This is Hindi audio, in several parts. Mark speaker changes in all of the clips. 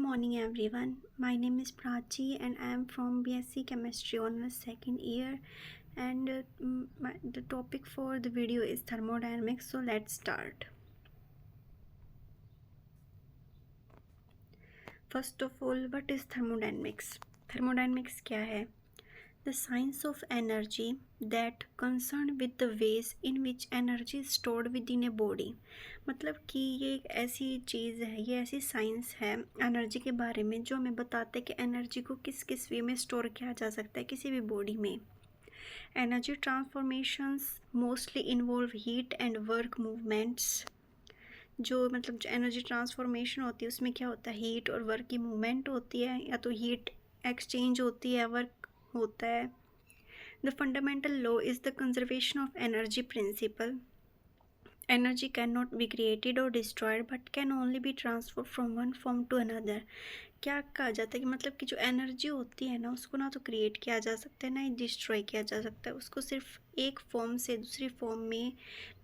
Speaker 1: morning everyone. My name is Prachi and I am from BSc Chemistry Honors second year and the topic for the video is thermodynamics. So let's start. First of all, what is thermodynamics? Thermodynamics क्या है? The science of energy that concerned with the ways in which energy is stored within a body. मतलब कि ये एक ऐसी चीज़ है, ये ऐसी साइंस है एनर्जी के बारे में जो हमें बताता है कि एनर्जी को किस किस वे में स्टोर किया जा सकता है किसी भी बॉडी में. Energy transformations mostly involve heat and work movements. जो एनर्जी ट्रांसफॉर्मेशन होती है उसमें क्या होता है, हीट और वर्क की मूवमेंट होती है, या तो हीट एक्सचेंज होती है, वर्क होता है. The fundamental law is the conservation of energy principle. Energy cannot be created or destroyed but can only be transferred from one form to another. क्या कहा जाता है कि कि जो एनर्जी होती है ना उसको ना तो क्रिएट किया जा सकता है ना ही डिस्ट्रॉय किया जा सकता है. उसको सिर्फ एक फॉर्म से दूसरी फॉर्म में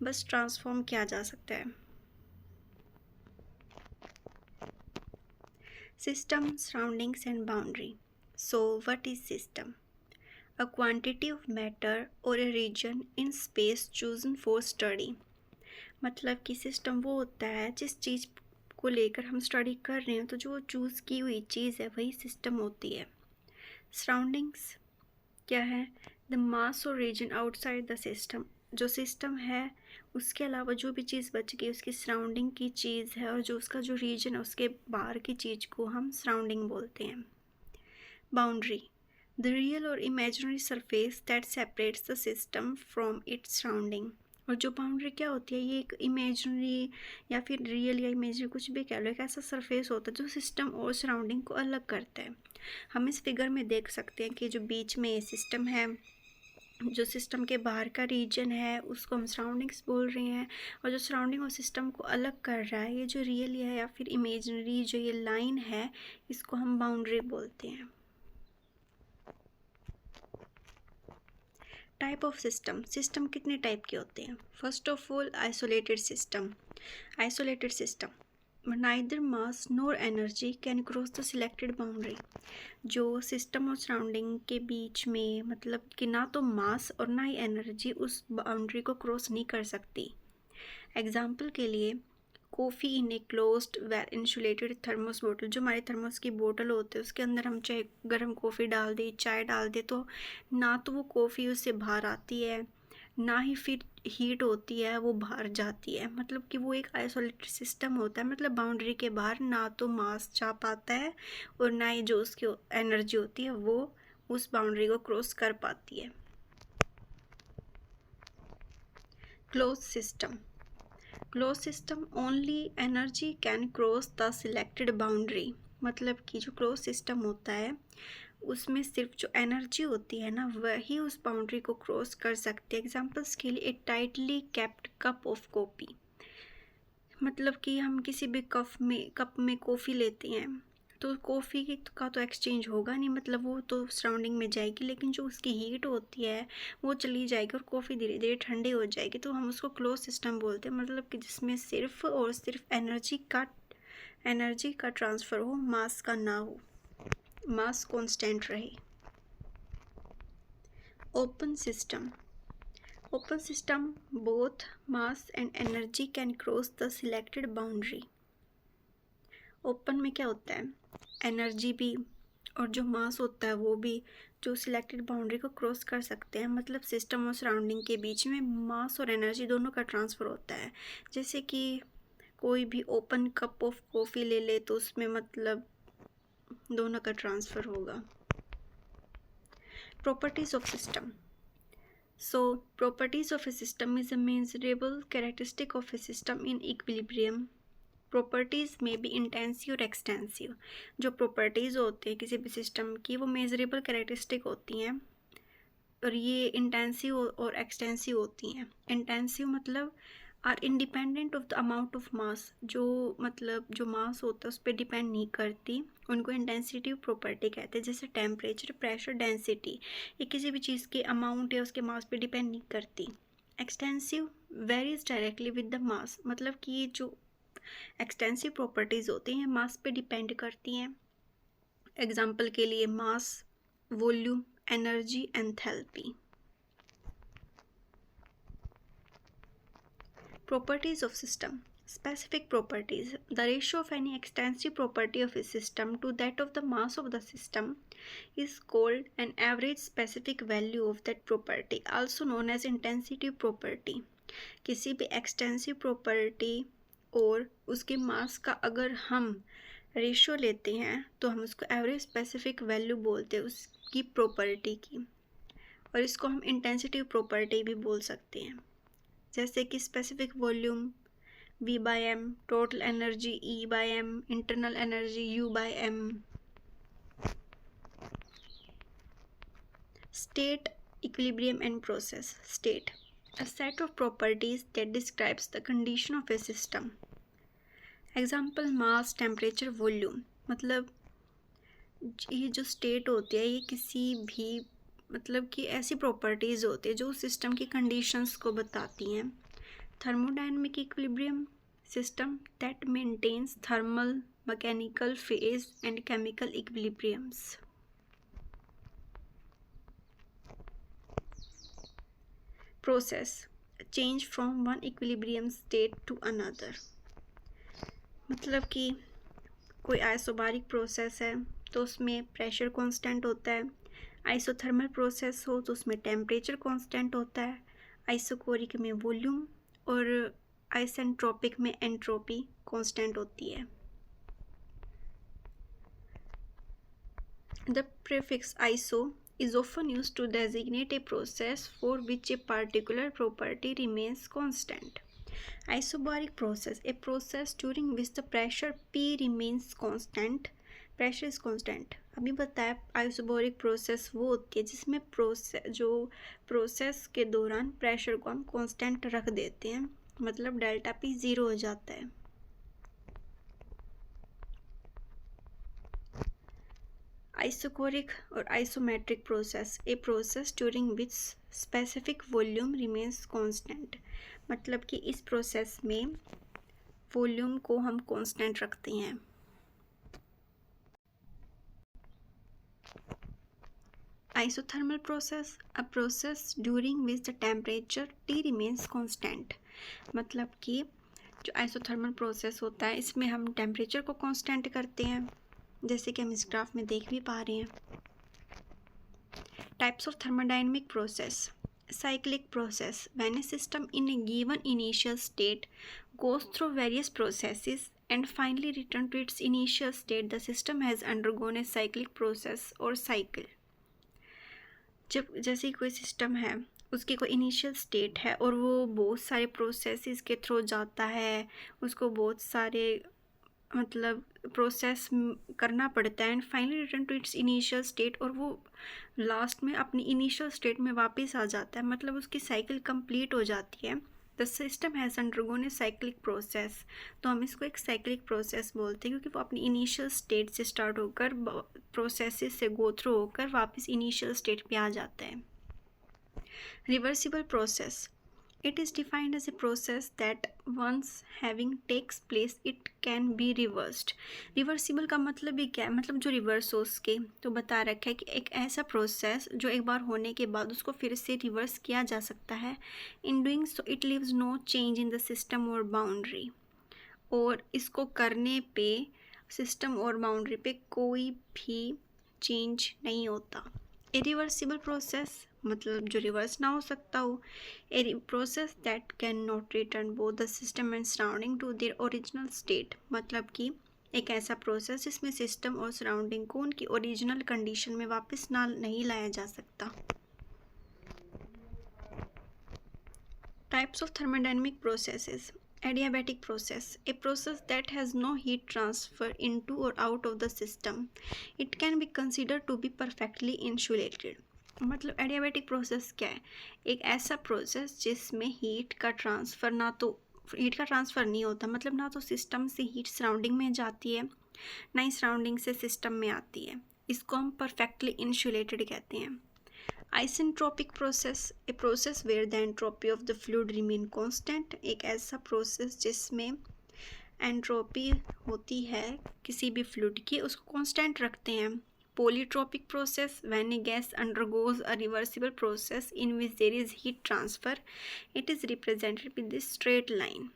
Speaker 1: बस ट्रांसफॉर्म किया जा सकता है. System, surroundings and boundary. So what is system? A quantity of matter or a region in space chosen for study. मतलब कि सिस्टम वो होता है जिस चीज़ को लेकर हम स्टडी कर रहे हैं तो जो चूज़ की हुई चीज़ है वही सिस्टम होती है. सराउंडिंग्स क्या है? द मास और रीजन आउटसाइड द सिस्टम. जो सिस्टम है उसके अलावा जो भी चीज़ बच गई उसकी सराउंडिंग की चीज़ है, और जो उसका जो रीजन है उसके बाहर की चीज़ को हम सराउंडिंग बोलते हैं. Boundary, the real or imaginary surface that separates the system from its surrounding. और जो बाउंड्री क्या होती है, ये एक इमेजनरी या फिर रियल या इमेजनरी कुछ भी कह लो, एक ऐसा सरफेस होता है जो सिस्टम और सराउंडिंग को अलग करता है. हम इस फिगर में देख सकते हैं कि जो बीच में सिस्टम है, जो सिस्टम के बाहर का रीजन है उसको हम सराउंडिंग्स बोल रहे हैं, और जो सराउंडिंग और सिस्टम को अलग कर रहा है ये जो रियल है या फिर इमेजनरी जो ये लाइन है इसको हम बाउंड्री बोलते हैं. Type of system. सिस्टम कितने टाइप के होते हैं? First of all isolated system. Isolated system neither mass NOR energy can cross the selected boundary. जो सिस्टम और सराउंडिंग के बीच में कि ना तो मास और ना ही एनर्जी उस बाउंड्री को क्रॉस नहीं कर सकती. एग्जाम्पल के लिए coffee in a closed well insulated thermos बोतल. जो हमारे थर्मोस की बोतल होती है उसके अंदर हम चाहे गर्म कॉफ़ी डाल दें, चाय डाल दें, तो ना तो वो कॉफ़ी उससे बाहर आती है ना ही फिर हीट होती है वो बाहर जाती है. कि वो एक आइसोलेटेड सिस्टम होता है. बाउंड्री के बाहर ना तो मास जा पाता है और ना ही जो उसकी एनर्जी होती है वो उस बाउंड्री को क्रॉस कर पाती है. Close system. Close system only energy can cross the selected boundary. कि जो क्लोज सिस्टम होता है उसमें सिर्फ जो एनर्जी होती है ना वही उस बाउंड्री को क्रॉस कर सकती है. एग्जांपल्स के लिए एक tightly capped cup of coffee. कि हम किसी भी कप में कॉफ़ी लेते हैं तो कॉफ़ी का तो एक्सचेंज होगा नहीं, वो तो सराउंडिंग में जाएगी, लेकिन जो उसकी हीट होती है वो चली जाएगी और कॉफ़ी धीरे धीरे ठंडी हो जाएगी. तो हम उसको क्लोज सिस्टम बोलते हैं. कि जिसमें सिर्फ और सिर्फ एनर्जी का ट्रांसफ़र हो, मास का ना हो, मास कांस्टेंट रहे. Open system. Open system both mass and energy can cross the selected boundary. Open में क्या होता है, एनर्जी भी और जो मास होता है वो भी जो सिलेक्टेड बाउंड्री को क्रॉस कर सकते हैं. सिस्टम और सराउंडिंग के बीच में मास और एनर्जी दोनों का ट्रांसफ़र होता है. जैसे कि कोई भी ओपन कप ऑफ कॉफ़ी ले ले तो उसमें दोनों का ट्रांसफ़र होगा. Properties of system. So, properties of a system is a measurable characteristic of a system in equilibrium. Properties may be intensive और extensive. जो properties होते हैं किसी भी सिस्टम की वो measurable characteristic होती हैं और ये intensive और extensive होती हैं. Intensive are independent of the amount of mass. जो मास होता है उस पर डिपेंड नहीं करती, उनको इंटेंसिटिव प्रॉपर्टी कहते हैं. जैसे टेम्परेचर, प्रेशर, डेंसिटी, ये किसी भी चीज़ के अमाउंट या उसके मास पे डिपेंड नहीं करती. Extensive varies directly with the mass. कि ये जो एक्सटेंसिव प्रॉपर्टीज़ होती हैं मास पे डिपेंड करती हैं। एग्जाम्पल के लिए mass, volume, energy, enthalpy. Properties of system. Specific properties. The ratio of any extensive property of a system to that of the mass of the system is called an average specific value of that property, also known as intensity property. किसी भी extensive property और उसके mass का अगर हम रेशियो लेते हैं तो हम उसको एवरेज स्पेसिफिक वैल्यू बोलते हैं उसकी प्रॉपर्टी की, और इसको हम इंटेंसिटी प्रॉपर्टी भी बोल सकते हैं। जैसे कि specific volume V/m, total energy E/m, internal energy U/m। State, equilibrium and process. State, a set of properties that describes the condition of a system. Example mass, temperature, volume. मतलब ये जो स्टेट होती है ये किसी भी मतलब कि ऐसी प्रॉपर्टीज़ होती है जो सिस्टम की कंडीशंस को बताती हैं। Thermodynamic equilibrium, system that maintains thermal, mechanical phase and chemical equilibriums. Process, change from one equilibrium state to another. मतलब कि कोई आइसोबारिक प्रोसेस है तो उसमें प्रेशर कांस्टेंट होता है, आइसोथर्मल प्रोसेस हो तो उसमें टेम्परेचर कांस्टेंट होता है, आइसोकोरिक में वॉल्यूम और आइसेंट्रोपिक में एंट्रोपी कांस्टेंट होती है। The prefix iso is often used to designate a process for which a particular property remains constant. Isobaric process, a process during which the pressure P remains constant. Pressure is constant. अभी बताया आइसोबोरिक प्रोसेस वो होती है जिसमें प्रोसेस के दौरान प्रेशर को हम कांस्टेंट रख देते हैं, मतलब डेल्टा P 0 हो जाता है। आइसोकोरिक और isometric process, a process during which specific volume remains constant. मतलब कि इस प्रोसेस में वॉल्यूम को हम कांस्टेंट रखते हैं। Isothermal process, a process during which the temperature T remains constant. मतलब कि जो आइसोथर्मल प्रोसेस होता है इसमें हम टेम्परेचर को कांस्टेंट करते हैं, जैसे कि हम इस ग्राफ में देख भी पा रहे हैं। Types of thermodynamic process. Cyclic process, when a system in a given initial state goes through various processes and finally return to its initial state, the system has undergone a cyclic process or cycle. जब जैसे कोई सिस्टम है उसकी कोई इनिशियल स्टेट है और वो बहुत सारे प्रोसेसेस के थ्रू जाता है, उसको बहुत सारे मतलब प्रोसेस करना पड़ता है and finally return to its initial state, और वो लास्ट में अपनी इनिशियल स्टेट में वापस आ जाता है, मतलब उसकी साइकिल कंप्लीट हो जाती है। The system has undergone a cyclic process, तो हम इसको एक साइक्लिक प्रोसेस बोलते हैं क्योंकि वो अपनी इनिशियल स्टेट से स्टार्ट होकर प्रोसेसेस से गो थ्रू होकर वापस इनिशियल स्टेट पे आ जाता है। Reversible process, it is defined as a process that once having takes place it can be reversed. Reversible का मतलब भी क्या है, मतलब जो रिवर्स हो उसके तो बता रखा है कि एक ऐसा प्रोसेस जो एक बार होने के बाद उसको फिर से रिवर्स किया जा सकता है। In doing so it leaves no change in the system और बाउंड्री, और इसको करने पे सिस्टम और बाउंड्री पे कोई भी चेंज नहीं होता। इरिवर्सिबल प्रोसेस मतलब जो रिवर्स ना हो सकता हो। A process that can not return both the system and surrounding to their original state, मतलब कि एक ऐसा प्रोसेस जिसमें सिस्टम और सराउंडिंग को उनकी ओरिजिनल कंडीशन में वापस ना नहीं लाया जा सकता। Types of thermodynamic processes. Adiabatic process, a process that has no heat transfer into or out of the system. It can be considered to be perfectly insulated. मतलब एडियाबैटिक प्रोसेस क्या है, एक ऐसा प्रोसेस जिसमें हीट का ट्रांसफ़र नहीं होता, मतलब ना तो सिस्टम से हीट सराउंडिंग में जाती है ना ही सराउंडिंग से सिस्टम में आती है, इसको हम परफेक्टली इंसुलेटेड कहते हैं। Isentropic process, a process where the entropy of the fluid remain constant, एक ऐसा प्रोसेस जिसमें एंट्रोपी होती है किसी भी फ्लूइड की, उसको कांस्टेंट रखते हैं। Polytropic process, when a gas undergoes a reversible process in which there is heat transfer, it is represented with this straight line.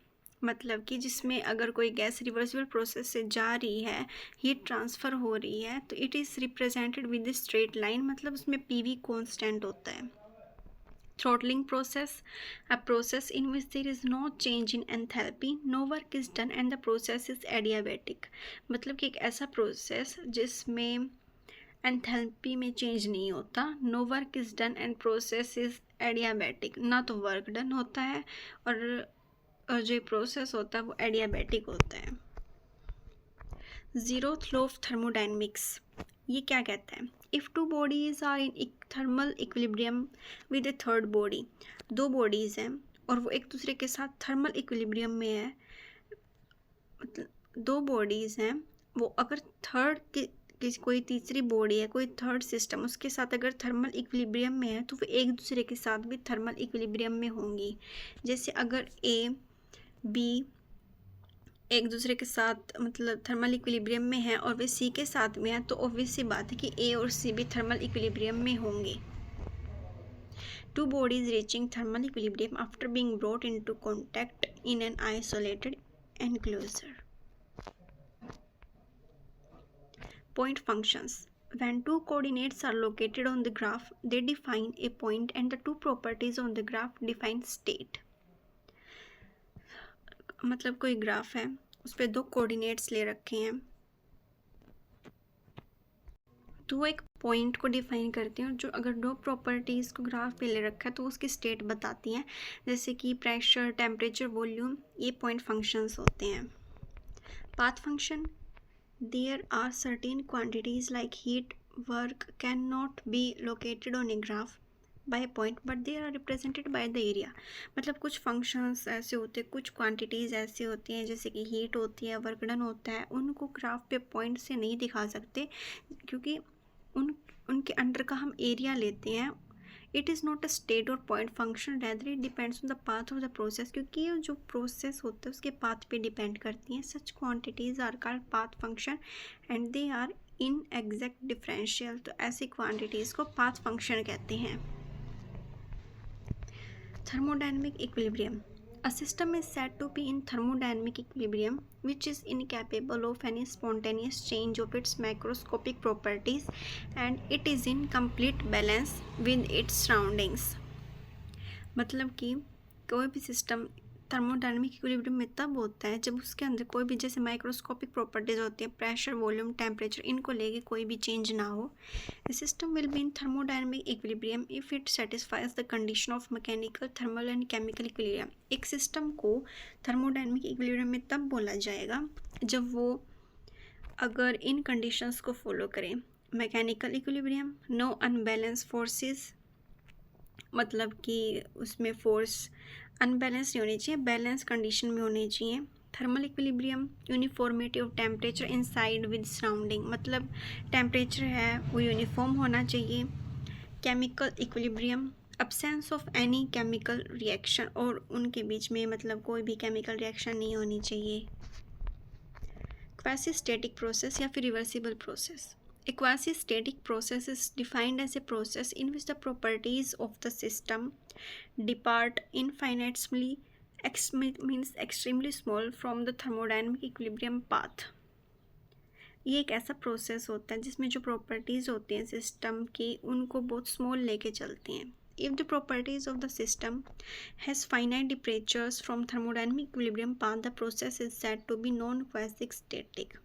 Speaker 1: मतलब कि जिसमें अगर कोई गैस रिवर्सिबल प्रोसेस से जा रही है, हीट ट्रांसफ़र हो रही है, तो it is represented with this straight line, मतलब उसमें पीवी कांस्टेंट होता है। Throttling process, a process in which there is no change in enthalpy, no work is done and the process is adiabatic। मतलब कि एक ऐसा प्रोसेस जिसमें एंथैल्पी में चेंज नहीं होता, no work is done and process is adiabatic, ना तो वर्क डन होता है और जो प्रोसेस होता है वो एडियाबैटिक होता है। ज़ीरोथ लॉ ऑफ थर्मोडायनेमिक्स ये क्या कहता है? If two bodies are in thermal equilibrium with a third body, दो बॉडीज़ हैं और वो एक दूसरे के साथ थर्मल इक्विलिब्रियम में है, मतलब दो बॉडीज़ हैं, वो अगर थर्ड की कोई तीसरी बॉडी है, कोई थर्ड सिस्टम उसके साथ अगर थर्मल इक्विलिब्रियम में है, तो वो एक दूसरे के साथ भी थर्मल इक्विलिब्रियम में होंगी। जैसे अगर ए बी एक दूसरे के साथ मतलब थर्मल इक्विलिब्रियम में है और वे सी के साथ में है, तो ऑब्वियस सी बात है कि ए और सी भी थर्मल इक्विलिब्रियम में होंगे। Two bodies reaching thermal equilibrium after being brought into contact in an isolated enclosure. Point functions. When two coordinates are located on the graph, they define a point and the two properties on the graph define state। मतलब कोई ग्राफ है, उस पर दो कोऑर्डिनेट्स ले रखे हैं, तो वो एक पॉइंट को डिफाइन करती हैं, जो अगर दो प्रॉपर्टीज़ को ग्राफ पे ले रखा है तो उसकी स्टेट बताती हैं, जैसे कि प्रेशर, टेम्परेचर, वॉल्यूम, ये पॉइंट फंक्शंस होते हैं। Path function, there are certain quantities like heat, work cannot be located on a graph by a point but they are represented by the area। मतलब कुछ फंक्शंस ऐसे होते हैं, कुछ क्वांटिटीज़ ऐसी होती हैं जैसे कि हीट होती है, वर्क डन होता है, उनको ग्राफ पे पॉइंट से नहीं दिखा सकते क्योंकि उनके अंडर का हम एरिया लेते हैं। It is not a state और point function, rather it depends on the path of the process, क्योंकि ये जो प्रोसेस होता है उसके पाथ पे डिपेंड करती हैं। Such quantities are called path function and they are inexact differential. तो ऐसी क्वांटिटीज़ को पाथ फंक्शन कहते हैं। Thermodynamic equilibrium, a system is said to be in thermodynamic equilibrium which is incapable of any spontaneous change of its macroscopic properties and it is in complete balance with its surroundings। मतलब कि कोई भी सिस्टम थर्मोडायनेमिक इक्विलिब्रियम में तब होता है जब उसके अंदर कोई भी जैसे माइक्रोस्कोपिक प्रॉपर्टीज़ होती है, प्रेशर, वॉल्यूम, टेम्परेचर, इनको लेके कोई भी चेंज ना हो। A system will be in thermodynamic equilibrium if it satisfies the condition of mechanical, thermal and chemical equilibrium। एक सिस्टम को थर्मोडायनेमिक इक्विलिब्रियम में तब बोला जाएगा जब वो अगर इन कंडीशंस को फॉलो करें। Mechanical equilibrium, no unbalance forces, मतलब कि उसमें फोर्स अनबैलेंस नहीं होनी चाहिए, बैलेंस कंडीशन में होनी चाहिए। Thermal equilibrium, uniformity of temperature inside with surrounding, मतलब टेम्परेचर है वो यूनिफॉर्म होना चाहिए। Chemical equilibrium, absence of any chemical reaction, और उनके बीच में मतलब कोई भी केमिकल रिएक्शन नहीं होनी चाहिए। क्वासी स्टैटिक प्रोसेस या फिर reversible process. A quasi-static process is defined as a process in which the properties of the system depart infinitesimally, means extremely small, from the thermodynamic equilibrium path। ये एक ऐसा प्रोसेस होता है जिसमें जो प्रॉपर्टीज़ होती हैं सिस्टम की उनको बहुत स्मॉल लेके चलती हैं। If the properties of the system has finite departures from thermodynamic equilibrium path, the process is said to be non-quasi-static।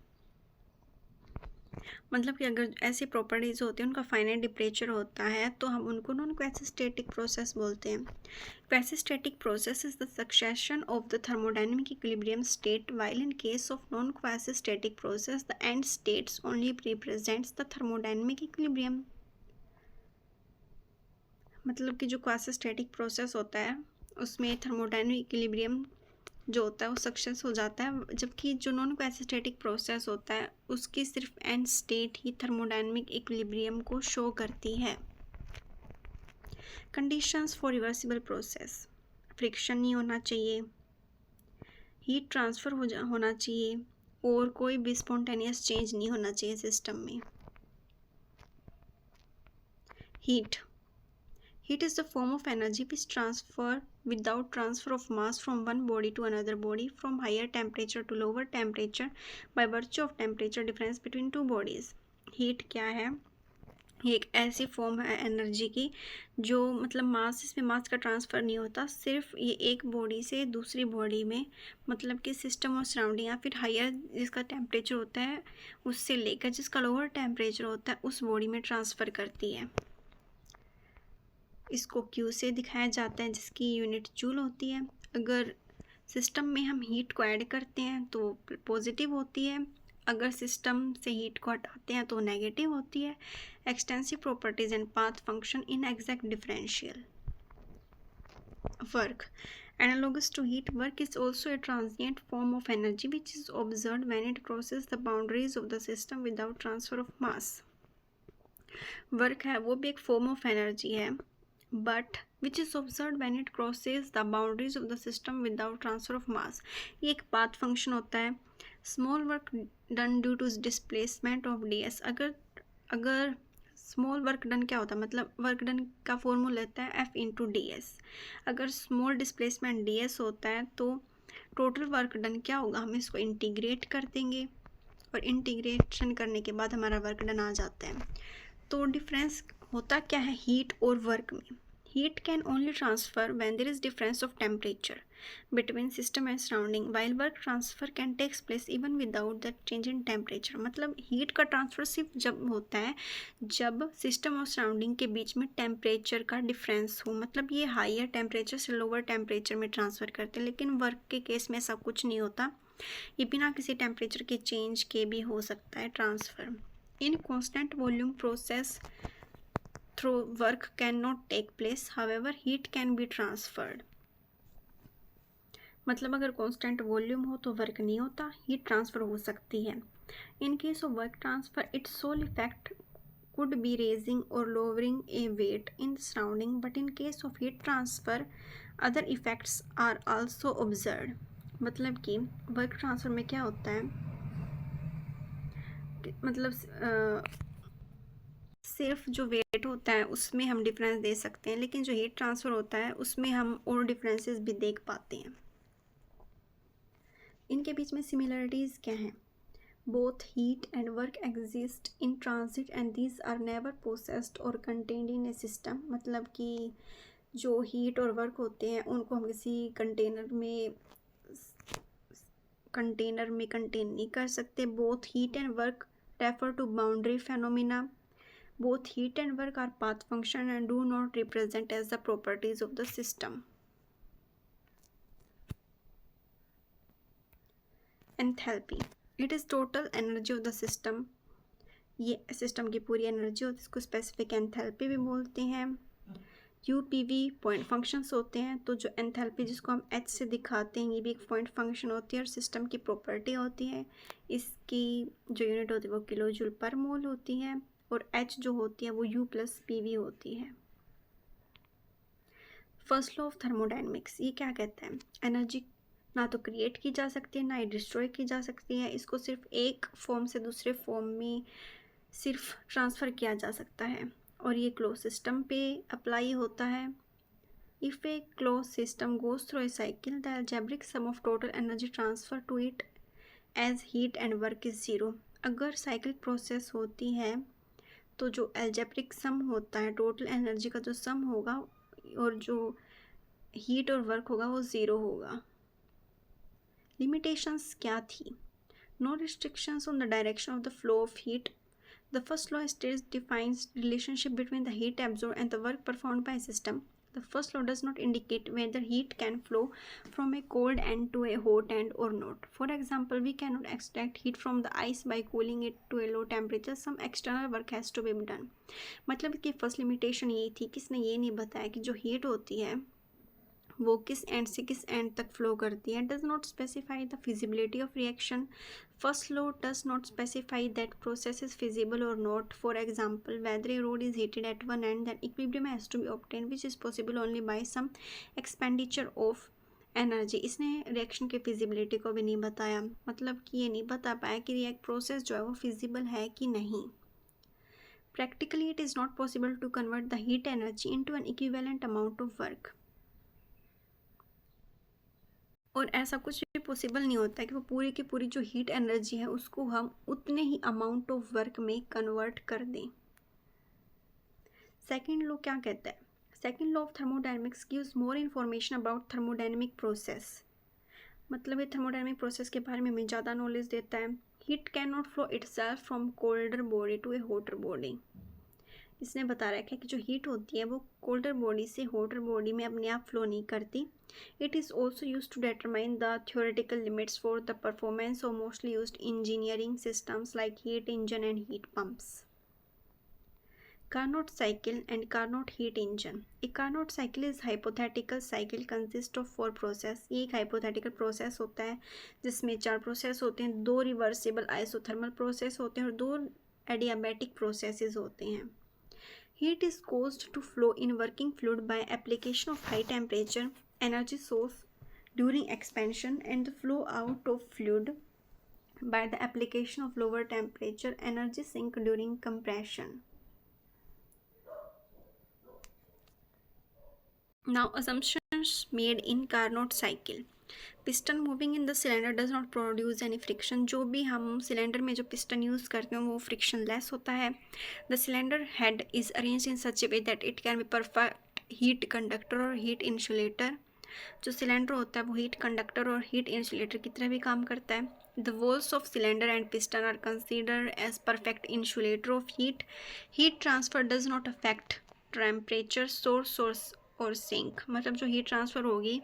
Speaker 1: मतलब कि अगर ऐसी प्रॉपर्टीज़ होती हैं उनका फाइनाइट डिपरेचर होता है तो हम उनको नॉन क्वासी-स्टैटिक प्रोसेस बोलते हैं। Quasi-static process is the succession of the thermodynamic equilibrium state, while in case of non quasi-static process the end states only represents the thermodynamic equilibrium. मतलब कि जो क्वासी-स्टैटिक प्रोसेस होता है उसमें थर्मोडायनेमिक इक्विलिब्रियम जो होता है वो सक्सेस हो जाता है, जबकि जो नॉन क्वासी-स्टैटिक प्रोसेस होता है उसकी सिर्फ and state he thermodynamic equilibrium को शो करती है। Conditions for reversible process, friction नहीं होना चाहिए, हीट ट्रांसफ़र होना चाहिए और कोई भी स्पॉन्टेनियस चेंज नहीं होना चाहिए सिस्टम में। Heat is the form of energy which transfer without transfer of mass from one body to another body from higher temperature to lower temperature by virtue of temperature difference between two bodies. Heat क्या है? ये एक ऐसी फॉर्म है एनर्जी की जो मतलब मास, इसमें मास का ट्रांसफ़र नहीं होता, सिर्फ ये एक बॉडी से दूसरी बॉडी में मतलब कि सिस्टम और सराउंडिंग या फिर हायर जिसका टेम्परेचर होता है उससे लेकर जिसका लोअर टेम्परेचर होता है उस बॉडी में ट्रांसफ़र करती है। इसको क्यू से दिखाया जाता है जिसकी यूनिट जूल होती है। अगर सिस्टम में हम हीट को ऐड करते हैं तो पॉजिटिव होती है, अगर सिस्टम से हीट को हटाते हैं तो नेगेटिव होती है। Extensive properties and path function in exact differential. Work analogous to heat, work is also a transient form of energy which is observed when it crosses the boundaries of the system without transfer of mass. Work है वो भी एक फॉर्म ऑफ एनर्जी है but which is observe when it crosses the boundaries of the system without transfer of mass. ये एक पाथ फंक्शन होता है। Small work done due to displacement of D S. अगर स्मॉल वर्क डन क्या होता है, मतलब वर्क डन का फॉर्मूला लेता है एफ इंटू डी एस। अगर स्मॉल डिस्प्लेसमेंट डी एस होता है तो टोटल वर्क डन क्या होगा, हम इसको इंटीग्रेट कर देंगे और इंटीग्रेशन करने के बाद हमारा वर्क डन आ जाता है। तो डिफरेंस होता क्या है हीट और वर्क में। Heat can only transfer when there is difference of temperature between system and surrounding while work transfer can takes place even without that change in temperature. मतलब हीट का ट्रांसफर सिर्फ जब होता है जब सिस्टम और सराउंडिंग के बीच में टेम्परेचर का डिफरेंस हो, मतलब ये हायर टेम्परेचर से लोअर टेम्परेचर में ट्रांसफ़र करते हैं। लेकिन वर्क के केस में ऐसा कुछ नहीं होता, ये बिना किसी टेम्परेचर के चेंज के भी हो सकता है transfer. In constant volume process through work cannot take place, however heat can be transferred. मतलब अगर कांस्टेंट वॉल्यूम हो तो वर्क नहीं होता, हीट ट्रांसफ़र हो सकती है। In case of work transfer its sole effect could be raising or lowering a weight in the surrounding, but in case of heat transfer other effects are also observed. मतलब कि वर्क ट्रांसफ़र में क्या होता है, मतलब सिर्फ जो वेट होता है उसमें हम डिफरेंस दे सकते हैं, लेकिन जो हीट ट्रांसफ़र होता है उसमें हम और डिफरेंसेस भी देख पाते हैं। इनके बीच में सिमिलरिटीज़ क्या हैं? Both heat and work exist in transit and these are never processed और कंटेन्ड इन ए सिस्टम। मतलब कि जो हीट और वर्क होते हैं उनको हम किसी कंटेनर में कंटेन नहीं कर सकते। Both heat and work refer to boundary phenomena. Both heat and work are path function and do not represent as the properties of the system. Enthalpy. It is total energy of the system. ये सिस्टम की पूरी एनर्जी होती है, इसको स्पेसिफिक एंथैल्पी भी बोलते हैं। UPV पॉइंट फंक्शंस होते हैं, तो जो एंथैल्पी जिसको हम H से दिखाते हैं ये भी एक पॉइंट फंक्शन होती है और सिस्टम की प्रॉपर्टी होती है। इसकी जो यूनिट होती है वो किलो जूल पर मोल होती है और H जो होती है वो U+PV होती है। फर्स्ट लॉ ऑफ थर्मोडायनेमिक्स ये क्या कहता है, एनर्जी ना तो क्रिएट की जा सकती है ना ही डिस्ट्रॉय की जा सकती है, इसको सिर्फ एक फॉर्म से दूसरे फॉर्म में सिर्फ ट्रांसफ़र किया जा सकता है और ये क्लोज सिस्टम पे अप्लाई होता है। If a close system goes through a cycle the algebraic sum of total energy transfer to it as heat and work is zero. अगर साइकिल प्रोसेस होती है तो जो अलजेब्रिक सम होता है टोटल एनर्जी का जो सम होगा और जो हीट और वर्क होगा वो ज़ीरो होगा। लिमिटेशंस क्या थी? No restrictions on the direction of the flow of heat. The first law states defines relationship between the heat absorbed and the work performed by a system. The first law does not indicate whether heat can flow from a cold end to a hot end or not. For example, we cannot extract heat from the ice by cooling it to a low temperature. Some external work has to be done. मतलब कि फर्स्ट लिमिटेशन ये थी कि इसने ये नहीं बताया कि जो हीट होती है वो किस एंड से किस एंड तक फ्लो करती है। Does not specify the feasibility of reaction. First law does not specify that process is feasible और not. For example, whether a rod is heated at one end then equilibrium has to be obtained which is possible only by some expenditure of energy, इसने रिएक्शन की फिजिबिलिटी को भी नहीं बताया, मतलब कि ये नहीं बता पाया कि रिएक्ट प्रोसेस जो है वो फिजिबल है कि नहीं। Practically it is not possible to convert the heat energy into an equivalent amount of work, और ऐसा कुछ भी पॉसिबल नहीं होता है कि वो पूरी की पूरी जो हीट एनर्जी है उसको हम उतने ही अमाउंट ऑफ वर्क में कन्वर्ट कर दें। सेकेंड लॉ क्या कहता है? Second law of thermodynamics gives more information about thermodynamic process, मतलब ये थर्मोडायनेमिक प्रोसेस के बारे में हमें ज़्यादा नॉलेज देता है। Heat can not flow itself from colder body to a hotter body, इसने बता रखा है कि जो हीट होती है वो कोल्डर बॉडी से हॉटर बॉडी में अपने आप फ्लो नहीं करती। It is also use to determine the theoretical limits for the performance of mostly used engineering systems like heat engine and heat pumps. Carnot cycle and Carnot heat engine. A Carnot cycle is hypothetical cycle consist of 4 process. ये एक hypothetical process होता है जिसमें 4 process होते हैं, 2 reversible isothermal process होते हैं और 2 adiabatic processes होते हैं। Heat is caused to flow in working fluid by application of high temperature energy source during expansion and the flow out of fluid by the application of lower temperature energy sink during compression. Now assumptions made in Carnot cycle. Piston moving in the cylinder does not produce any friction. जो भी हम सिलेंडर में जो पिस्टन यूज़ करते हैं वो फ्रिक्शन लेस होता है। The cylinder head is arranged in such a way that it can be perfect heat conductor और heat insulator. जो सिलेंडर होता है वो हीट कंडक्टर और हीट इंसुलेटर की तरह भी काम करता है। The walls of cylinder and piston are considered as perfect insulator of heat. Heat transfer does not affect temperature, source और सिंक, मतलब जो हीट ट्रांसफ़र होगी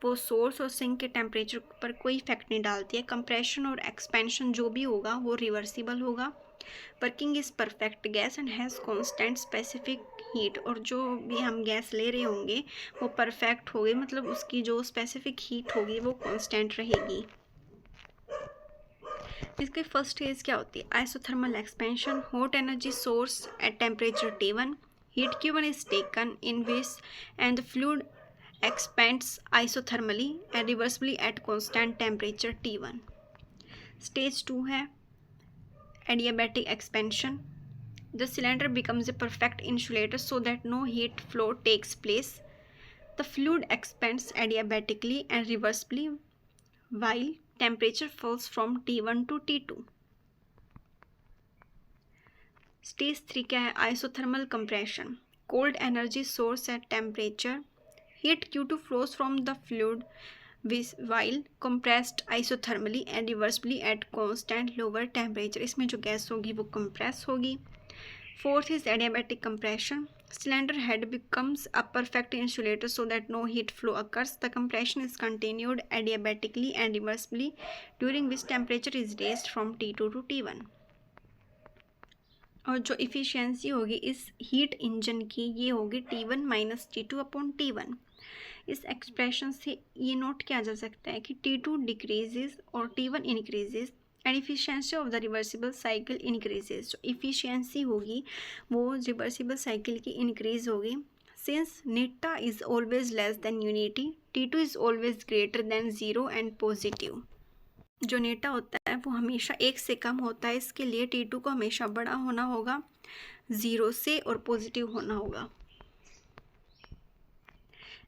Speaker 1: वो सोर्स और सिंक के टेम्परेचर पर कोई इफेक्ट नहीं डालती है। कंप्रेशन और एक्सपेंशन जो भी होगा वो रिवर्सिबल होगा। Working is perfect gas and has constant specific heat, और जो भी हम गैस ले रहे होंगे वो परफेक्ट होगी, मतलब उसकी जो स्पेसिफिक हीट होगी वो कांस्टेंट रहेगी। इसके फर्स्ट स्टेज क्या होती है? Isothermal expansion, hot energy source at temperature T1, heat Q1 is taken in which and the fluid expands isothermally and reversibly at constant temperature T1. Stage 2 है adiabatic expansion. The cylinder becomes a perfect insulator so that no heat flow takes place. The fluid expands adiabatically and reversibly while temperature falls from T1 to T2. Stage 3 क्या है? Isothermal compression, cold energy source at temperature, heat Q2 flows from the fluid while compressed isothermally and reversibly at constant lower temperature. इसमें जो गैस होगी वो compress होगी। Fourth is adiabatic compression. Cylinder head becomes a perfect insulator so that no heat flow occurs. The compression is continued adiabatically and reversibly during which temperature is raised from T2 to T1. और जो इफ़िशियंसी होगी इस हीट इंजन की ये होगी T1 minus T2 upon T1। इस एक्सप्रेशन से ये नोट किया जा सकता है कि T2 डिक्रीजेज और T1 increases and efficiency of the reversible cycle increases. जो इफ़िशियंसी होगी वो रिवर्सिबल साइकिल की इंक्रीज होगी। सिंस नेटा is always less than unity, T2 is always greater than zero and positive. जो नेटा होता है वो हमेशा 1 से कम होता है, इसके लिए T2 को हमेशा बड़ा होना होगा 0 से और पॉजिटिव होना होगा।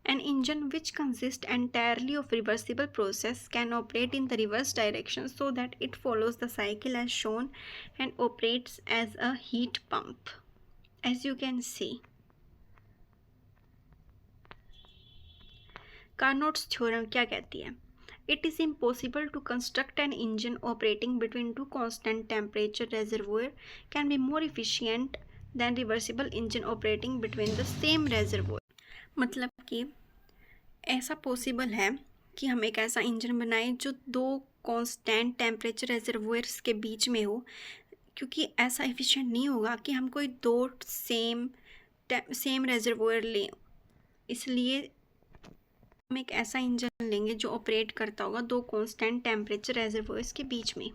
Speaker 1: An engine which consists entirely of reversible process can operate in the reverse direction so that it follows the cycle as shown and operates as a heat pump, as you can see. Carnot's theorem क्या कहती है? It is impossible to construct an engine operating between two constant temperature reservoir can be more efficient than reversible engine operating between the same reservoir. मतलब कि ऐसा पॉसिबल है कि हम एक ऐसा इंजन बनाएं जो 2 कांस्टेंट टेम्परेचर रेजर्वोयर्स के बीच में हो, क्योंकि ऐसा एफिशिएंट नहीं होगा कि हम कोई 2 सेम रेजर्वोयर लें। इसलिए हम एक ऐसा इंजन लेंगे जो ऑपरेट करता होगा 2 कांस्टेंट टेम्परेचर रेजर्वोयर्स के बीच में।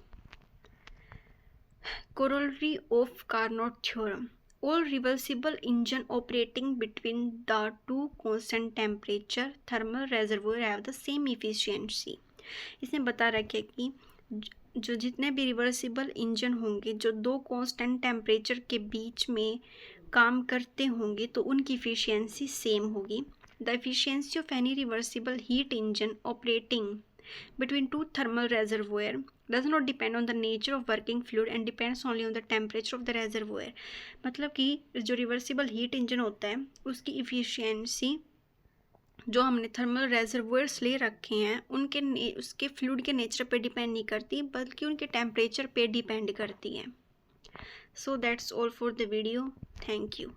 Speaker 1: Corollary of Carnot theorem, all reversible engine operating between the two constant temperature thermal reservoir have the same efficiency। इसने बता रखा है कि जो जितने भी रिवर्सिबल इंजन होंगे जो दो कांस्टेंट टेम्परेचर के बीच में काम करते होंगे तो उनकी इफ़िशियंसी सेम होगी। The efficiency of any reversible heat engine operating between two thermal reservoir does not depend on the nature of working fluid and depends only on the temperature of the reservoir। मतलब कि जो रिवर्सिबल हीट इंजन होता है उसकी इफ़िशियंसी जो हमने थर्मल रेजर्वोयर्स ले रखे हैं उसके फ्लूइड के नेचर पे डिपेंड नहीं करती बल्कि उनके टेम्परेचर पे डिपेंड करती है। So that's all for the video. Thank you.